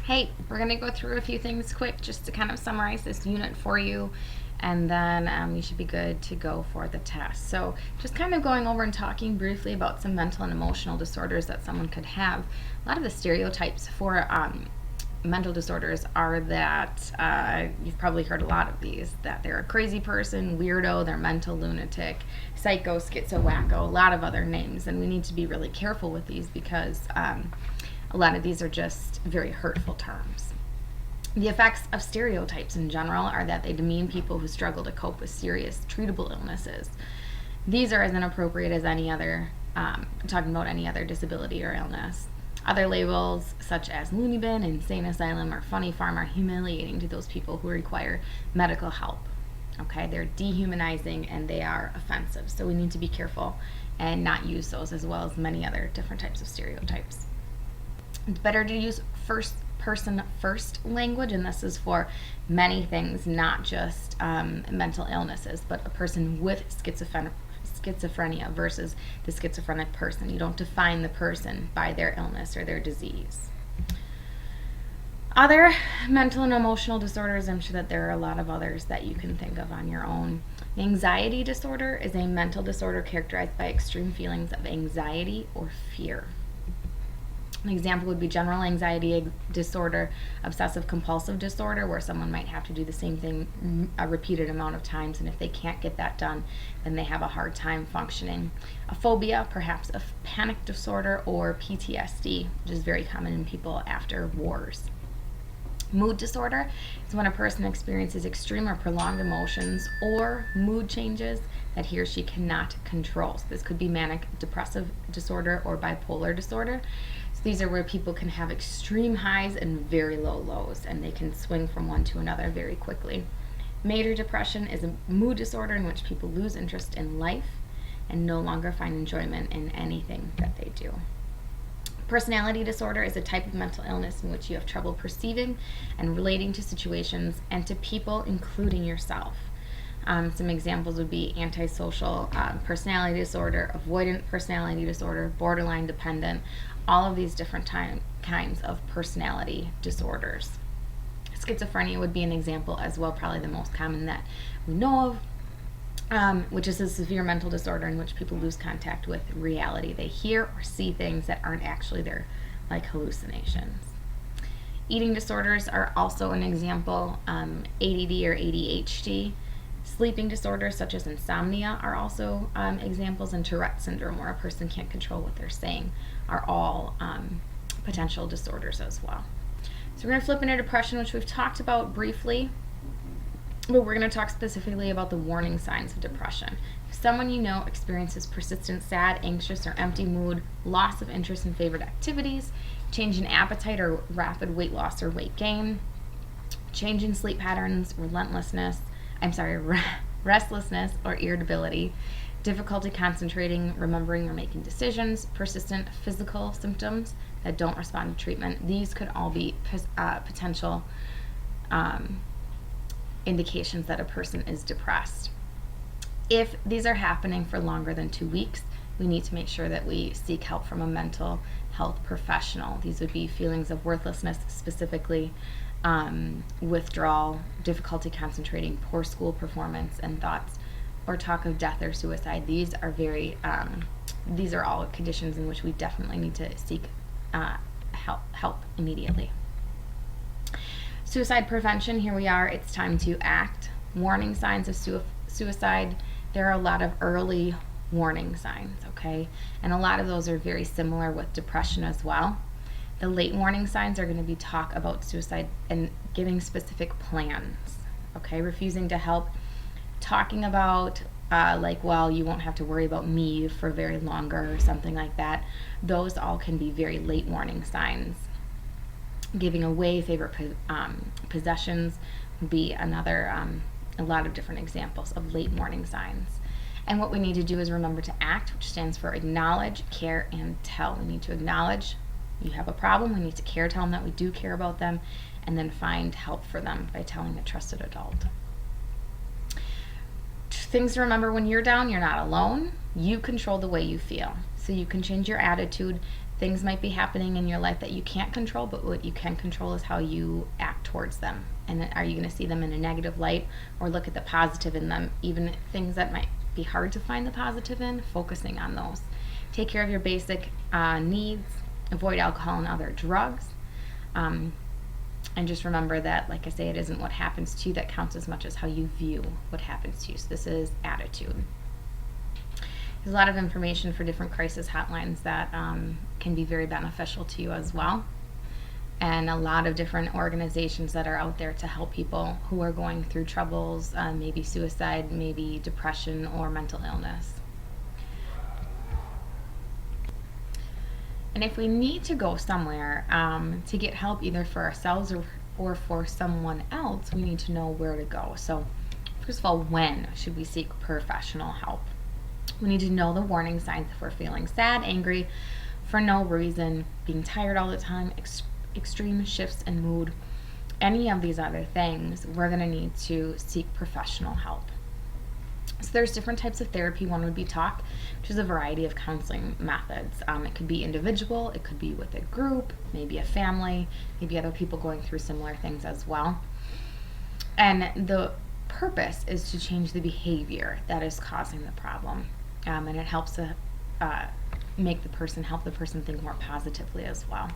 Hey, we're going to go through a few things quick just to kind of summarize this unit for you, and then you should be good to go for the test. So just kind of going over and talking briefly about some mental and emotional disorders that someone could have. A lot of the stereotypes for mental disorders are that you've probably heard a lot of these, that they're a crazy person, weirdo, they're mental lunatic, psycho, schizo, wacko, a lot of other names, and we need to be really careful with these because a lot of these are just very hurtful terms. The effects of stereotypes in general are that they demean people who struggle to cope with serious, treatable illnesses. These are as inappropriate as any other, talking about any other disability or illness. Other labels, such as loony bin, insane asylum, or funny farm, are humiliating to those people who require medical help. Okay, they're dehumanizing and they are offensive. So we need to be careful and not use those, as well as many other different types of stereotypes. It's better to use person first language, and this is for many things, not just mental illnesses, but a person with schizophrenia versus the schizophrenic person. You don't define the person by their illness or their disease. Other mental and emotional disorders, I'm sure that there are a lot of others that you can think of on your own. Anxiety disorder is a mental disorder characterized by extreme feelings of anxiety or fear. An example would be general anxiety disorder, obsessive compulsive disorder, where someone might have to do the same thing a repeated amount of times, and if they can't get that done, then they have a hard time functioning. A phobia, perhaps a panic disorder, or PTSD, which is very common in people after wars. Mood disorder is when a person experiences extreme or prolonged emotions or mood changes that he or she cannot control. So this could be manic depressive disorder or bipolar disorder. So these are where people can have extreme highs and very low lows, and they can swing from one to another very quickly. Major depression is a mood disorder in which people lose interest in life and no longer find enjoyment in anything that they do. Personality disorder is a type of mental illness in which you have trouble perceiving and relating to situations and to people, including yourself. Some examples would be antisocial personality disorder, avoidant personality disorder, borderline dependent, all of these different kinds of personality disorders. Schizophrenia would be an example as well, probably the most common that we know of. Which is a severe mental disorder in which people lose contact with reality. They hear or see things that aren't actually there, like hallucinations. Eating disorders are also an example. ADD or ADHD. Sleeping disorders such as insomnia are also examples, and Tourette syndrome, where a person can't control what they're saying, are all potential disorders as well. So we're going to flip into depression, which we've talked about briefly. But we're going to talk specifically about the warning signs of depression. If someone you know experiences persistent sad, anxious, or empty mood, loss of interest in favorite activities, change in appetite or rapid weight loss or weight gain, change in sleep patterns, restlessness or irritability, difficulty concentrating, remembering, or making decisions, persistent physical symptoms that don't respond to treatment, these could all be potential indications that a person is depressed. If these are happening for longer than 2 weeks, we need to make sure that we seek help from a mental health professional. These would be feelings of worthlessness, specifically withdrawal, difficulty concentrating, poor school performance, and thoughts or talk of death or suicide. These are all conditions in which we definitely need to seek help immediately. Suicide prevention, here we are, it's time to act. Warning signs of suicide, there are a lot of early warning signs, okay? And a lot of those are very similar with depression as well. The late warning signs are going to be talk about suicide and giving specific plans, okay? Refusing to help, talking about you won't have to worry about me for very longer or something like that. Those all can be very late warning signs. Giving away favorite possessions would be another, a lot of different examples of late warning signs. And what we need to do is remember to act, which stands for acknowledge, care, and tell. We need to acknowledge you have a problem. We need to care, tell them that we do care about them, and then find help for them by telling a trusted adult. Things to remember: when you're down, you're not alone. You control the way you feel. So you can change your attitude Things might be happening in your life that you can't control, but what you can control is how you act towards them. And are you going to see them in a negative light or look at the positive in them? Even things that might be hard to find the positive in, focusing on those. Take care of your basic needs, avoid alcohol and other drugs. And just remember that, like I say, it isn't what happens to you that counts as much as how you view what happens to you. So this is attitude. There's a lot of information for different crisis hotlines that can be very beneficial to you as well. And a lot of different organizations that are out there to help people who are going through troubles, maybe suicide, maybe depression or mental illness. And if we need to go somewhere to get help either for ourselves or for someone else, we need to know where to go. So first of all, when should we seek professional help? We need to know the warning signs if we're feeling sad, angry for no reason, being tired all the time, extreme shifts in mood, any of these other things, we're going to need to seek professional help. So there's different types of therapy. One would be talk, which is a variety of counseling methods. It could be individual, it could be with a group, maybe a family, maybe other people going through similar things as well. And the purpose is to change the behavior that is causing the problem. And it helps to help the person think more positively as well.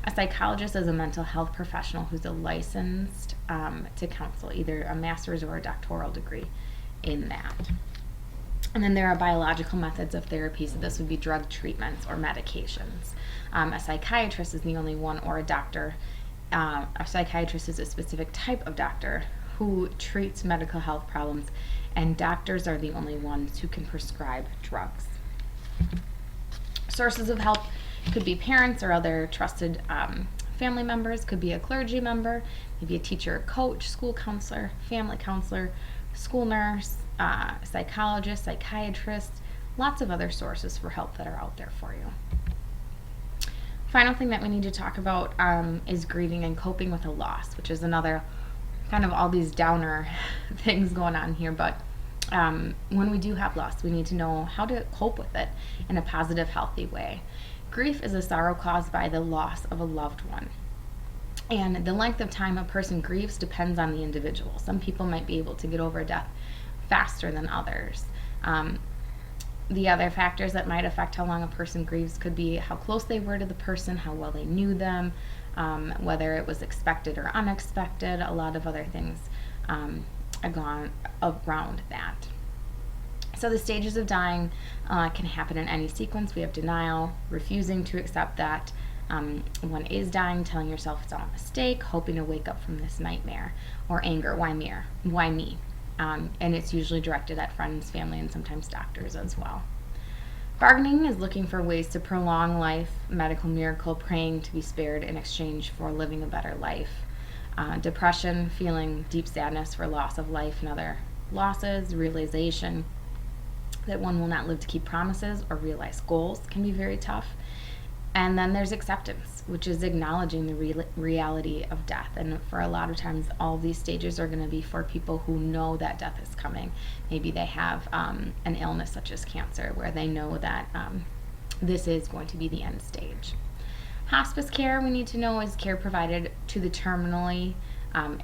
A psychologist is a mental health professional who's licensed to counsel, either a master's or a doctoral degree in that. And then there are biological methods of therapy, so this would be drug treatments or medications. A psychiatrist is the only one, or a doctor. A psychiatrist is a specific type of doctor who treats medical health problems, and doctors are the only ones who can prescribe drugs. Sources of help could be parents or other trusted family members, could be a clergy member, maybe a teacher, coach, school counselor, family counselor, school nurse, psychologist, psychiatrist, lots of other sources for help that are out there for you. Final thing that we need to talk about is grieving and coping with a loss, which is another kind of all these downer things going on here, but when we do have loss, we need to know how to cope with it in a positive, healthy way. Grief is a sorrow caused by the loss of a loved one. And the length of time a person grieves depends on the individual. Some people might be able to get over death faster than others. The other factors that might affect how long a person grieves could be how close they were to the person, how well they knew them, whether it was expected or unexpected. A lot of other things are gone around that. So the stages of dying can happen in any sequence. We have denial, refusing to accept that one is dying, telling yourself it's all a mistake, hoping to wake up from this nightmare, or anger, why me? And it's usually directed at friends, family, and sometimes doctors as well. Bargaining is looking for ways to prolong life, medical miracle, praying to be spared in exchange for living a better life. Depression, feeling deep sadness for loss of life and other losses, realization that one will not live to keep promises or realize goals can be very tough. And then there's acceptance, which is acknowledging the reality of death. And for a lot of times, all these stages are going to be for people who know that death is coming. Maybe they have an illness such as cancer, where they know that this is going to be the end stage. Hospice care, we need to know, is care provided to the terminally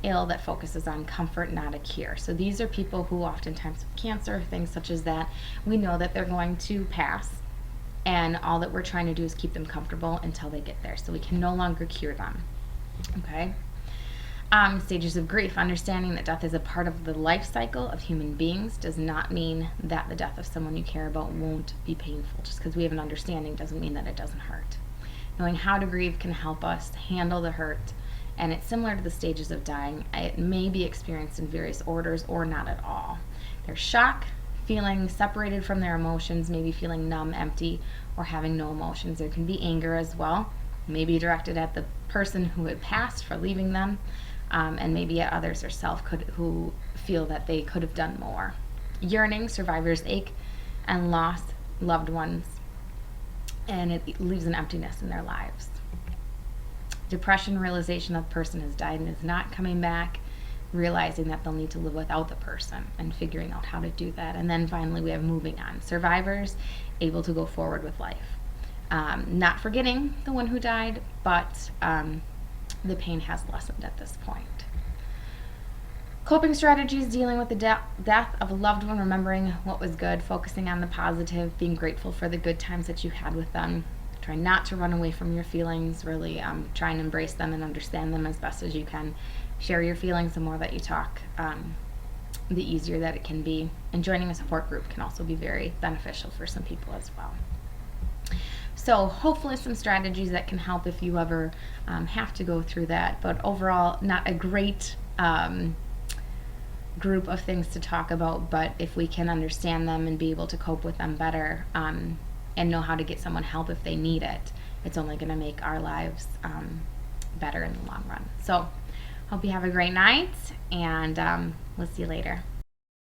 ill that focuses on comfort, not a cure. So these are people who oftentimes have cancer, things such as that. We know that they're going to pass, and all that we're trying to do is keep them comfortable until they get there. So we can no longer cure them. Okay? Stages of grief. Understanding that death is a part of the life cycle of human beings does not mean that the death of someone you care about won't be painful. Just because we have an understanding doesn't mean that it doesn't hurt. Knowing how to grieve can help us handle the hurt, and it's similar to the stages of dying. It may be experienced in various orders or not at all. There's shock, feeling separated from their emotions, maybe feeling numb, empty, or having no emotions. There can be anger as well, maybe directed at the person who had passed for leaving them, and maybe at others herself who feel that they could have done more. Yearning, survivors ache and lost loved ones, and it leaves an emptiness in their lives. Depression, realization that the person has died and is not coming back, realizing that they'll need to live without the person and figuring out how to do that. And then finally we have moving on. Survivors able to go forward with life. Not forgetting the one who died, but the pain has lessened at this point. Coping strategies: dealing with the death of a loved one, remembering what was good, focusing on the positive, being grateful for the good times that you had with them. Try not to run away from your feelings, really try and embrace them and understand them as best as you can. Share your feelings. The more that you talk, the easier that it can be. And joining a support group can also be very beneficial for some people as well. So hopefully some strategies that can help if you ever have to go through that. But overall, not a great group of things to talk about, but if we can understand them and be able to cope with them better, and know how to get someone help if they need it, it's only going to make our lives better in the long run. So hope you have a great night, and we'll see you later.